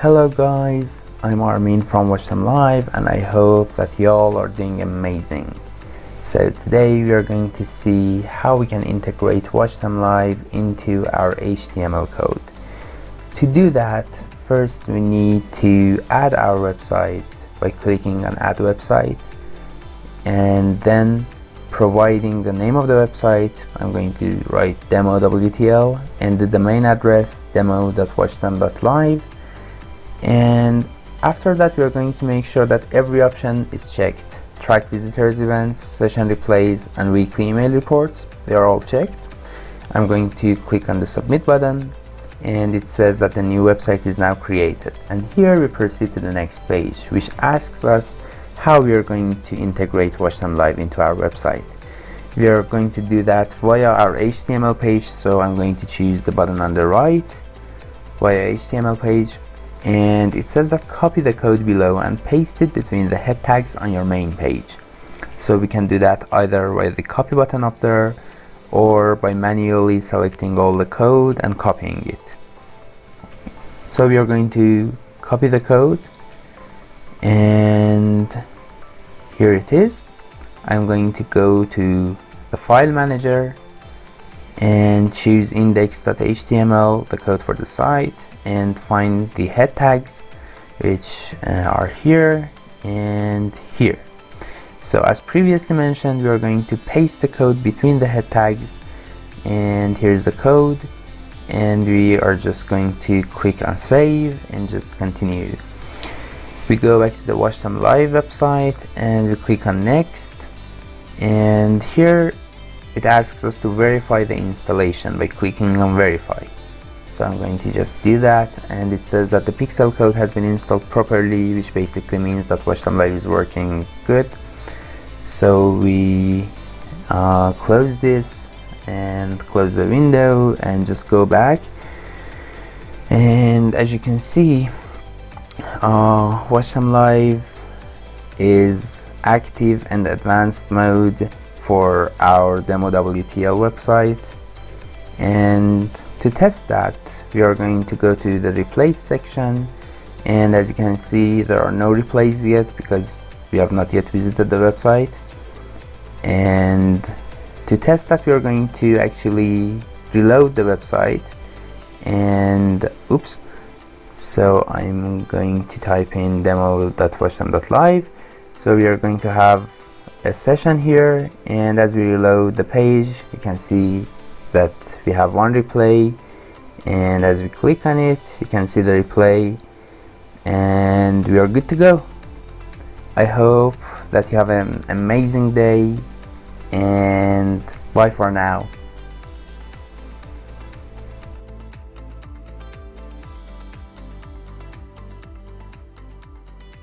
Hello guys, I'm Armin from WatchThemLive and I hope that y'all are doing amazing. So today we are going to see how we can integrate WatchThemLive into our HTML code. To do that, first we need to add our website by clicking on Add Website and then providing the name of the website. I'm going to write demo.wtl and the domain address demo.watchthem.live. And after that we are going to make sure that every option is checked. Track visitors, events, session replays and weekly email reports, they are all checked. I'm going to click on the submit button and it says that the new website is now created, and here we proceed to the next page, which asks us how we are going to integrate WatchThemLive into our website. We are going to do that via our HTML page, so I'm going to choose the button on the right via HTML page, and it says that copy the code below and paste it between the head tags on your main page. So we can do that either by the copy button up there or by manually selecting all the code and copying it. So we are going to copy the code and here it is. I'm going to go to the file manager and choose index.html, the code for the site, and find the head tags, which are here and here. So as previously mentioned, we are going to paste the code between the head tags, and here's the code, and we are just going to click on save and just continue. We go back to the WatchThemLive website and we click on next, and here it asks us to verify the installation by clicking on verify. So I'm going to just do that, and it says that the pixel code has been installed properly, which basically means that WatchThemLive is working good. So we close this and close the window and just go back, and as you can see, WatchThemLive is active and advanced mode for our demo.wtl website. And to test that, we are going to go to the replace section, and as you can see, there are no replays yet because we have not yet visited the website. And to test that, we are going to actually reload the website, and oops, so I'm going to type in demo.watchthem.live. So we are going to have a session here, and as we reload the page, you can see that we have one replay, and as we click on it, you can see the replay, and we are good to go. I hope that you have an amazing day, and bye for now.